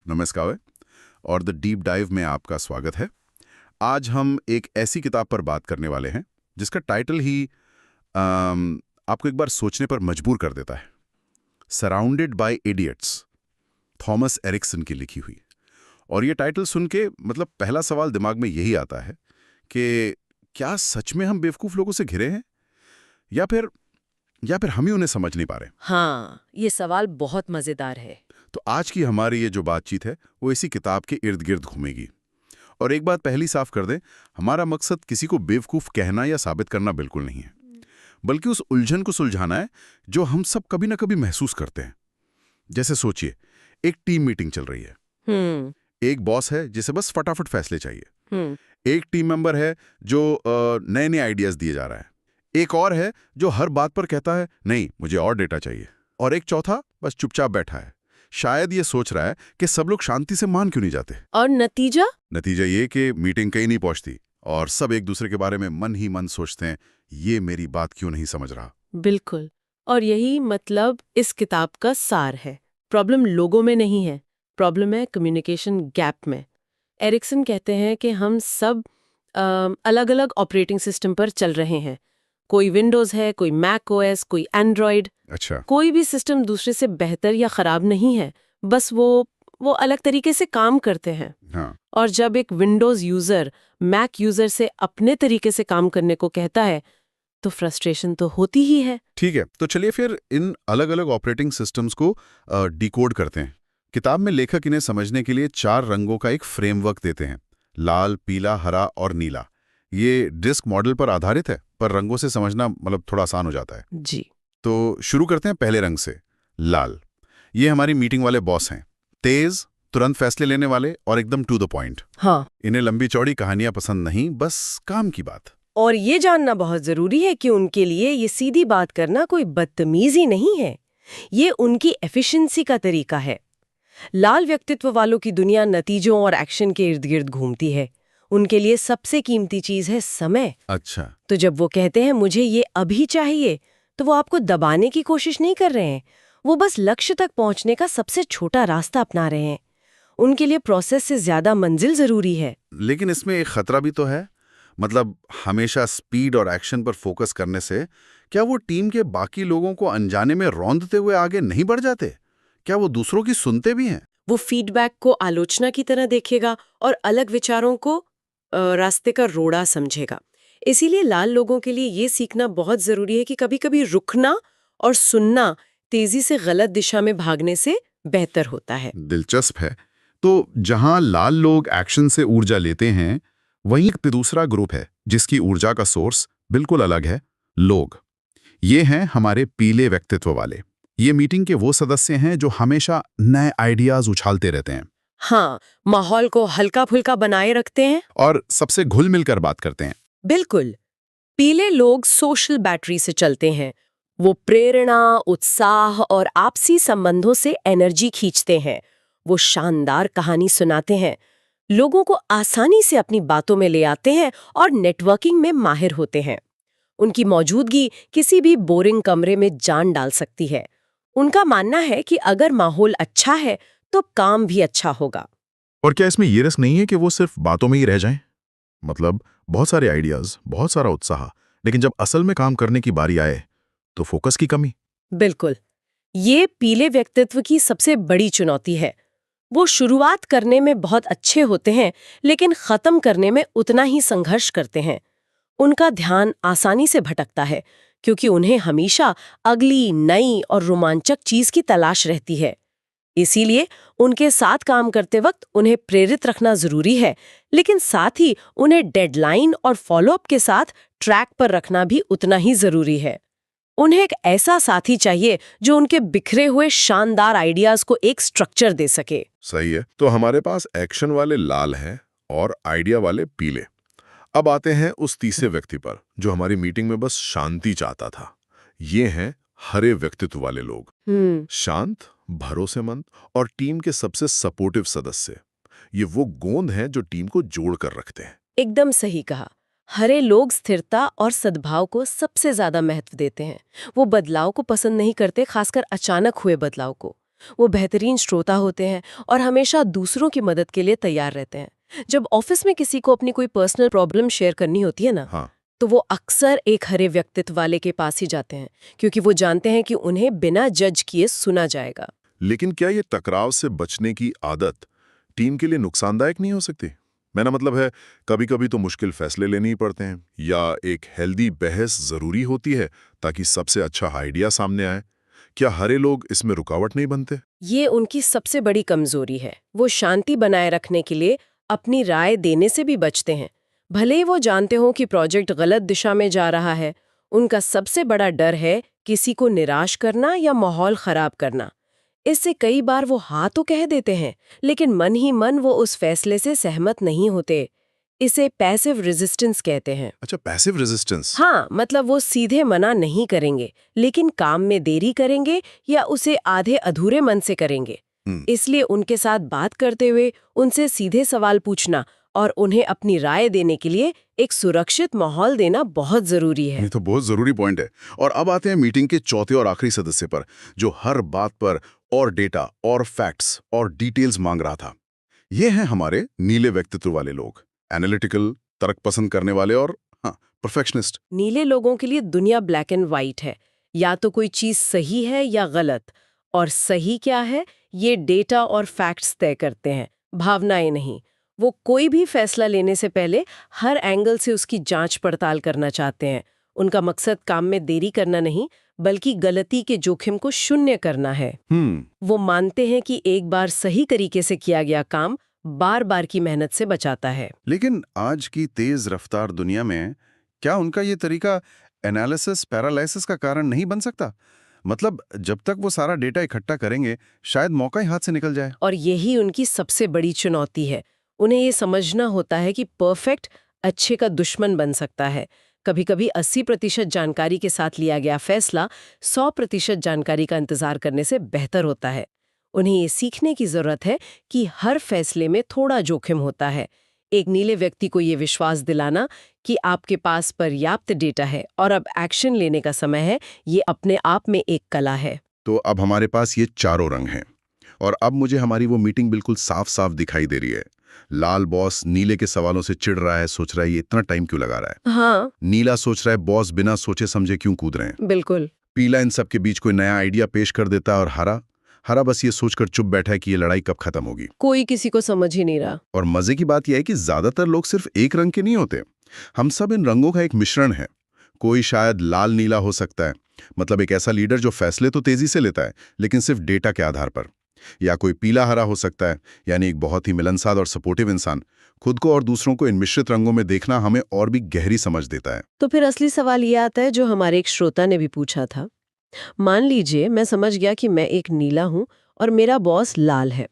नमस्कार और the deep dive में आपका स्वागत है। आज हम एक ऐसी किताब पर बात करने वाले हैं जिसका टाइटल ही आपको एक बार सोचने पर मजबूर कर देता है। Surrounded by idiots, Thomas Erikson की लिखी हुई। और ये टाइटल सुन के मतलब पहला सवाल दिमाग में यही आता है कि क्या सच में हम बेवकूफ़ लोगों से घिरे हैं या फिर हम ही उन्हें समझ नहीं पा रहे। हाँ, ये सवाल बहुत मजेदार है। तो आज की हमारी ये जो बातचीत है वो इसी किताब के इर्द गिर्द घूमेगी। और एक बात पहली साफ कर दें, हमारा मकसद किसी को बेवकूफ़ कहना या साबित करना बिल्कुल नहीं है, बल्कि उस उलझन को सुलझाना है जो हम सब कभी ना कभी महसूस करते हैं। जैसे सोचिए, एक टीम मीटिंग चल रही है। एक बॉस है जिसे बस फटाफट फैसले चाहिए। एक टीम मेंबर है जो नए नए आइडियाज दिए जा रहा है। एक और है जो हर बात पर कहता है नहीं मुझे और डेटा चाहिए। और एक चौथा बस चुपचाप बैठा है, शायद ये सोच रहा है कि सब लोग शांति से मान क्यों नहीं जाते। और नतीजा ये कि मीटिंग कहीं नहीं पहुंचती और सब एक दूसरे के बारे में मन ही मन सोचते हैं, ये मेरी बात क्यों नहीं समझ रहा। बिल्कुल। और यही मतलब इस किताब का सार है। प्रॉब्लम लोगों में नहीं है, प्रॉब्लम है कम्युनिकेशन गैप में। एरिक्सन कहते हैं कि हम सब अलग अलग ऑपरेटिंग सिस्टम पर चल रहे हैं। कोई विंडोज है, कोई मैक ओएस, कोई एंड्रॉयड। अच्छा। कोई भी सिस्टम दूसरे से बेहतर या खराब नहीं है, बस वो अलग तरीके से काम करते हैं। हाँ। और जब एक विंडोज यूजर मैक यूजर से अपने तरीके से काम करने को कहता है तो फ्रस्ट्रेशन तो होती ही है। ठीक है, तो चलिए फिर इन अलग अलग ऑपरेटिंग सिस्टम्स को डिकोड करते हैं। किताब में लेखक इन्हें समझने के लिए 4 रंगों का एक फ्रेमवर्क देते हैं: लाल, पीला, हरा और नीला। ये डिस्क मॉडल पर आधारित है, पर रंगों से समझना मतलब थोड़ा आसान हो जाता है। जी। तो शुरू करते हैं पहले रंग से, लाल। ये हमारी मीटिंग वाले बॉस हैं, तेज, तुरंत फैसले लेने वाले और एकदम टू द पॉइंट। हाँ। इन्हें लंबी चौड़ी कहानियां पसंद नहीं, बस काम की बात। और ये जानना बहुत जरूरी है कि उनके लिए ये सीधी बात करना कोई बदतमीजी नहीं है, ये उनकी एफिशिएंसी का तरीका है। लाल व्यक्तित्व वालों की दुनिया नतीजों और एक्शन के इर्द गिर्द घूमती है। उनके लिए सबसे कीमती चीज है समय। अच्छा। तो जब वो कहते हैं मुझे ये अभी चाहिए, तो वो आपको दबाने की कोशिश नहीं कर रहे हैं, वो बस लक्ष्य तक पहुंचने का सबसे छोटा रास्ता अपना रहे हैं। उनके लिए प्रोसेस से ज्यादा मंजिल जरूरी है। लेकिन इसमें एक खतरा भी तो है। मतलब हमेशा स्पीड और एक्शन पर फोकस करने से क्या वो टीम के बाकी लोगों को अनजाने में रौंदते हुए आगे नहीं बढ़ जाते? क्या वो दूसरों की सुनते भी हैं? वो फीडबैक को आलोचना की तरह देखेगा और अलग विचारों को रास्ते का रोड़ा समझेगा। इसीलिए लाल लोगों के लिए ये सीखना बहुत जरूरी है कि कभी-कभी रुकना और सुनना तेजी से गलत दिशा में भागने से बेहतर होता है। दिलचस्प है। तो जहां लाल लोग एक्शन से ऊर्जा लेते हैं, वहीं एक दूसरा ग्रुप है जिसकी ऊर्जा का सोर्स बिल्कुल अलग है, लोग। ये हैं हमारे पीले व्यक्तित्व वाले। ये मीटिंग के वो सदस्य हैं जो हमेशा नए आइडियाज उछालते रहते हैं। हाँ, माहौल को हल्का फुल्का बनाए रखते हैं और सबसे घुल मिलकर बात करते हैं। बिल्कुल। पीले लोग सोशल बैटरी से चलते हैं। वो प्रेरणा, उत्साह और आपसी संबंधों से एनर्जी खींचते हैं। वो शानदार कहानी सुनाते हैं, लोगों को आसानी से अपनी बातों में ले आते हैं और नेटवर्किंग में माहिर होते हैं। उनकी मौजूदगी किसी भी बोरिंग कमरे में जान डाल सकती है। उनका मानना है कि अगर माहौल अच्छा है तो काम भी अच्छा होगा। और क्या इसमें ये रिस्क नहीं है कि वो सिर्फ बातों में ही रह जाएं? मतलब बहुत सारे आइडियाज, बहुत सारा उत्साह, लेकिन जब असल में काम करने की बारी आए तो फोकस की कमी। बिल्कुल, ये पीले व्यक्तित्व की सबसे बड़ी चुनौती है। वो शुरुआत करने में बहुत अच्छे होते हैं, लेकिन खत्म करने में उतना ही संघर्ष करते हैं। उनका ध्यान आसानी से भटकता है क्योंकि उन्हें हमेशा अगली नई और रोमांचक चीज की तलाश रहती है। इसीलिए उनके साथ काम करते वक्त उन्हें प्रेरित रखना जरूरी है, लेकिन साथ ही उन्हें डेडलाइन और फॉलोअप के साथ ट्रैक पर रखना भी उतना ही जरूरी है। उन्हें एक ऐसा साथी चाहिए जो उनके बिखरे हुए शानदार आइडियाज को एक स्ट्रक्चर दे सके। सही है। तो हमारे पास एक्शन वाले लाल हैं और आइडिया वाले पीले। अब आते हैं उस तीसरे व्यक्ति पर जो हमारी मीटिंग में बस शांति चाहता था। ये हैं हरे व्यक्तित्व वाले लोग। शांत, भरोसेमंद और टीम के सबसे सपोर्टिव सदस्य। ये वो गोंद हैं जो टीम को जोड़ कर रखते हैं। एकदम सही कहा। हरे लोग स्थिरता और सद्भाव को सबसे ज्यादा महत्व देते हैं। वो बदलाव को पसंद नहीं करते, खासकर अचानक हुए बदलाव को। वो बेहतरीन श्रोता होते हैं और हमेशा दूसरों की मदद के लिए तैयार रहते हैं। जब ऑफिस में किसी को अपनी कोई पर्सनल प्रॉब्लम शेयर करनी होती है ना, हाँ, तो वो अक्सर एक हरे व्यक्तित्व वाले के पास ही जाते हैं, क्योंकि वो जानते हैं कि उन्हें बिना जज किए सुना जाएगा। लेकिन क्या ये टकराव से बचने की आदत टीम के लिए नुकसानदायक नहीं हो सकती? मेरा मतलब है, कभी-कभी तो मुश्किल फैसले लेने ही पड़ते हैं, या एक हेल्दी बहस जरूरी होती है ताकि सबसे अच्छा आइडिया सामने आए। क्या हरे लोग इसमें रुकावट नहीं बनते? ये उनकी सबसे बड़ी कमजोरी है। वो शांति बनाए रखने के लिए अपनी राय देने से भी बचते हैं, भले ही वो जानते हो कि प्रोजेक्ट गलत दिशा में जा रहा है। उनका सबसे बड़ा डर है किसी को निराश करना या माहौल खराब करना। इससे कई बार वो हाँ तो कह देते हैं, लेकिन मन ही मन वो उस फैसले से सहमत नहीं होते। इसे पैसिव रेजिस्टेंस कहते हैं। अच्छा, पैसिव रेजिस्टेंस। हाँ, मतलब वो सीधे मना नहीं करेंगे, लेकिन काम में देरी करेंगे या उसे आधे अधूरे मन से करेंगे। इसलिए उनके साथ बात करते हुए उनसे सीधे सवाल पूछना और उन्हें अपनी राय देने के लिए एक सुरक्षित माहौल देना बहुत जरूरी है। ये तो बहुत जरूरी पॉइंट है। और अब आते हैं मीटिंग के चौथे और आखिरी सदस्य पर, जो हर बात पर और डेटा और फैक्ट्स और डिटेल्स मांग रहा था। ये हैं हमारे नीले व्यक्तित्व वाले लोग, एनालिटिकल, तर्क पसंद करने वाले और हाँ, परफेक्शनिस्ट। नीले लोगों के लिए दुनिया ब्लैक एंड व्हाइट है, या तो कोई चीज सही है या गलत। और सही क्या है, ये डेटा और फैक्ट्स तय करते हैं, भावनाएं नहीं। वो कोई भी फैसला लेने से पहले हर एंगल से उसकी जांच पड़ताल करना चाहते हैं। उनका मकसद काम में देरी करना नहीं, बल्कि गलती के जोखिम को शून्य करना है। वो मानते हैं कि एक बार सही तरीके से किया गया काम बार बार की मेहनत से बचाता है। लेकिन आज की तेज रफ्तार दुनिया में क्या उनका ये तरीका एनालिसिस पैरालिसिस का कारण नहीं बन सकता? मतलब जब तक वो सारा डेटा इकट्ठा करेंगे, शायद मौका ही हाथ से निकल जाए। और यही उनकी सबसे बड़ी चुनौती है। उन्हें ये समझना होता है कि परफेक्ट अच्छे का दुश्मन बन सकता है। कभी-कभी 80% जानकारी के साथ लिया गया फैसला 100% जानकारी का इंतजार करने से बेहतर होता है। उन्हें ये सीखने की जरूरत है कि हर फैसले में थोड़ा जोखिम होता है। एक नीले व्यक्ति को ये विश्वास दिलाना कि आपके पास पर्याप्त डेटा है और अब एक्शन लेने का समय है, ये अपने आप में एक कला है। तो अब हमारे पास ये चारों रंग हैं, और अब मुझे हमारी वो मीटिंग बिल्कुल साफ साफ दिखाई दे रही है। लाल बॉस नीले के सवालों से चिढ़ रहा है, सोच रहा है ये इतना टाइम क्यों लगा रहा है। हाँ, नीला सोच रहा है बॉस बिना सोचे समझे क्यों कूद रहे हैं। बिल्कुल। पीला इन सब के बीच कोई नया आइडिया पेश कर देता है, और हरा हरा बस ये सोचकर चुप बैठा है कि ये लड़ाई कब खत्म होगी। कोई किसी को समझ ही नहीं रहा। और मजे की बात यह है कि ज्यादातर लोग सिर्फ एक रंग के नहीं होते। हम सब इन रंगों का एक मिश्रण है। कोई शायद लाल नीला हो सकता है, मतलब एक ऐसा लीडर जो फैसले तो तेजी से लेता है लेकिन सिर्फ डेटा के आधार पर। या कोई पीला हरा हो सकता है, यानी एक बहुत ही मिलनसार और सपोर्टिव इंसान। खुद को और दूसरों को इन मिश्रित रंगों में देखना हमें और भी गहरी समझ देता है। तो फिर असली सवाल ये आता है जो हमारे एक श्रोता ने भी पूछा था। मान लीजिए मैं समझ गया कि मैं एक नीला हूं और मेरा बॉस लाल है,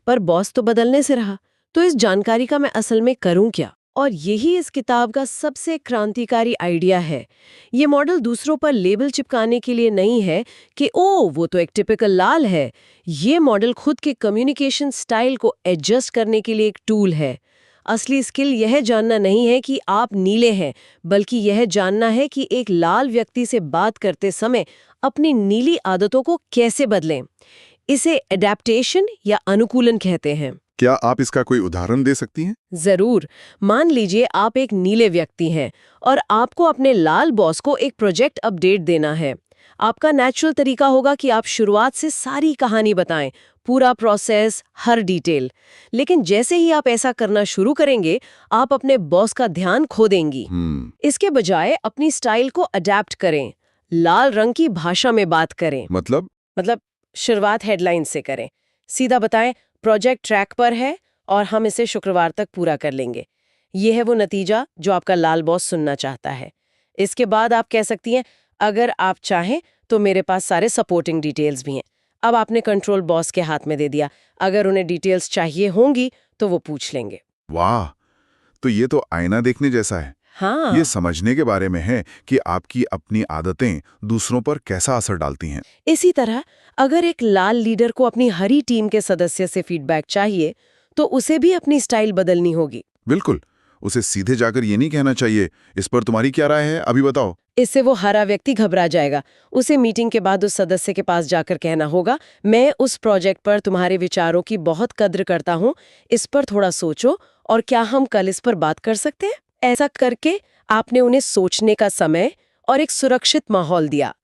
पर बॉस तो बदलने से रहा, तो इस जानकारी का मैं असल में करूं क्या? और यही इस किताब का सबसे क्रांतिकारी आइडिया है। ये मॉडल दूसरों पर लेबल चिपकाने के लिए नहीं है कि ओ वो तो एक टिपिकल लाल है। ये मॉडल खुद के कम्युनिकेशन स्टाइल को एडजस्ट करने के लिए एक टूल है। असली स्किल यह जानना नहीं है कि आप नीले हैं, बल्कि यह जानना है कि एक लाल व्यक्ति से बात करते समय अपनी नीली आदतों को कैसे बदलें। इसे एडेप्टेशन या अनुकूलन कहते हैं। क्या आप इसका कोई उदाहरण दे सकती हैं? जरूर। मान लीजिए आप एक नीले व्यक्ति हैं और आपको अपने लाल बॉस को एक प्रोजेक्ट अपडेट देना है। आपका नेचुरल तरीका होगा कि आप शुरुआत से सारी कहानी बताएं, पूरा प्रोसेस, हर डिटेल। लेकिन जैसे ही आप ऐसा करना शुरू करेंगे, आप अपने बॉस का ध्यान खो देंगी। इसके बजाय अपनी स्टाइल को अडेप्ट करें, लाल रंग की भाषा में बात करें। मतलब शुरुआत हेडलाइन से करें। सीधा बताएं, प्रोजेक्ट ट्रैक पर है और हम इसे शुक्रवार तक पूरा कर लेंगे। ये है वो नतीजा जो आपका लाल बॉस सुनना चाहता है। इसके बाद आप कह सकती हैं, अगर आप चाहें तो मेरे पास सारे सपोर्टिंग डिटेल्स भी हैं। अब आपने कंट्रोल बॉस के हाथ में दे दिया। अगर उन्हें डिटेल्स चाहिए होंगी तो वो पूछ लेंगे। वाह, तो ये तो आईना देखने जैसा है। हाँ, ये समझने के बारे में है कि आपकी अपनी आदतें दूसरों पर कैसा असर डालती हैं। इसी तरह अगर एक लाल लीडर को अपनी हरी टीम के सदस्य से फीडबैक चाहिए, तो उसे भी अपनी स्टाइल बदलनी होगी। बिल्कुल, उसे सीधे जाकर ये नहीं कहना चाहिए, इस पर तुम्हारी क्या राय है, अभी बताओ। इससे वो हरा व्यक्ति घबरा जाएगा। उसे मीटिंग के बाद उस सदस्य के पास जाकर कहना होगा, मैं उस प्रोजेक्ट पर तुम्हारे विचारों की बहुत कद्र करता हूँ, इस पर थोड़ा सोचो और क्या हम कल इस पर बात कर सकते हैं। ऐसा करके आपने उन्हें सोचने का समय और एक सुरक्षित माहौल दिया।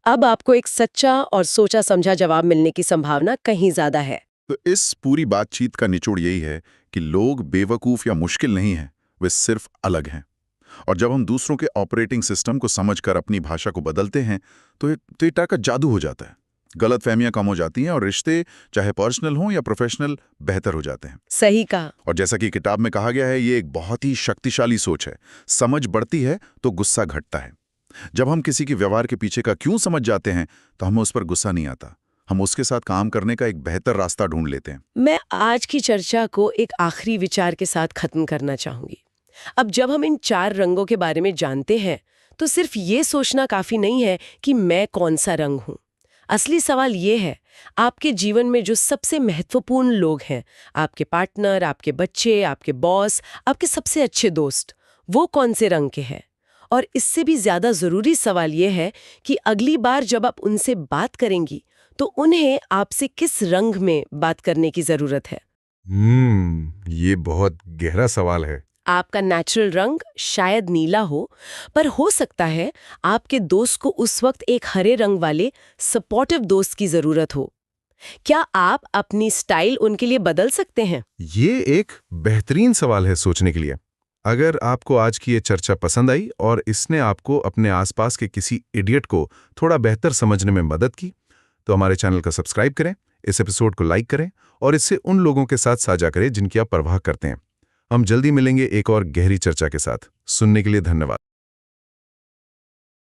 अब आपको एक सच्चा और सोचा समझा जवाब मिलने की संभावना कहीं ज्यादा है। तो इस पूरी बातचीत का निचोड़ यही है कि लोग बेवकूफ़ या मुश्किल नहीं हैं, वे सिर्फ अलग हैं। और जब हम दूसरों के ऑपरेटिंग सिस्टम को समझकर अपनी भाषा को बदलते हैं तो ये तरह का जादू हो जाता है। गलतफहमियां कम हो जाती हैं और रिश्ते, चाहे पर्सनल हों या प्रोफेशनल, बेहतर हो जाते हैं। सही कहा। और जैसा कि किताब में कहा गया है, ये एक बहुत ही शक्तिशाली सोच है। समझ बढ़ती है तो गुस्सा घटता है। जब हम किसी के व्यवहार के पीछे का क्यों समझ जाते हैं तो हमें उस पर गुस्सा नहीं आता, हम उसके साथ काम करने का एक बेहतर रास्ता ढूंढ लेते हैं। मैं आज की चर्चा को एक आखिरी विचार के साथ खत्म करना चाहूंगी। अब जब हम इन 4 रंगों के बारे में जानते हैं तो सिर्फ ये सोचना काफी नहीं है कि मैं कौन सा रंग हूं। असली सवाल ये है, आपके जीवन में जो सबसे महत्वपूर्ण लोग हैं, आपके पार्टनर, आपके बच्चे, आपके बॉस, आपके सबसे अच्छे दोस्त, वो कौन से रंग के हैं? और इससे भी ज्यादा जरूरी सवाल ये है कि अगली बार जब आप उनसे बात करेंगी तो उन्हें आपसे किस रंग में बात करने की जरूरत है? ये बहुत गहरा सवाल है। आपका नेचुरल रंग शायद नीला हो, पर हो सकता है आपके दोस्त को उस वक्त एक हरे रंग वाले सपोर्टिव दोस्त की जरूरत हो। क्या आप अपनी स्टाइल उनके लिए बदल सकते हैं? ये एक बेहतरीन सवाल है सोचने के लिए। अगर आपको आज की ये चर्चा पसंद आई और इसने आपको अपने आसपास के किसी इडियट को थोड़ा बेहतर समझने में मदद की, तो हमारे चैनल का सब्सक्राइब करें, इस एपिसोड को लाइक करें और इससे उन लोगों के साथ साझा करें जिनकी आप परवाह करते हैं। हम जल्दी मिलेंगे एक और गहरी चर्चा के साथ। सुनने के लिए धन्यवाद।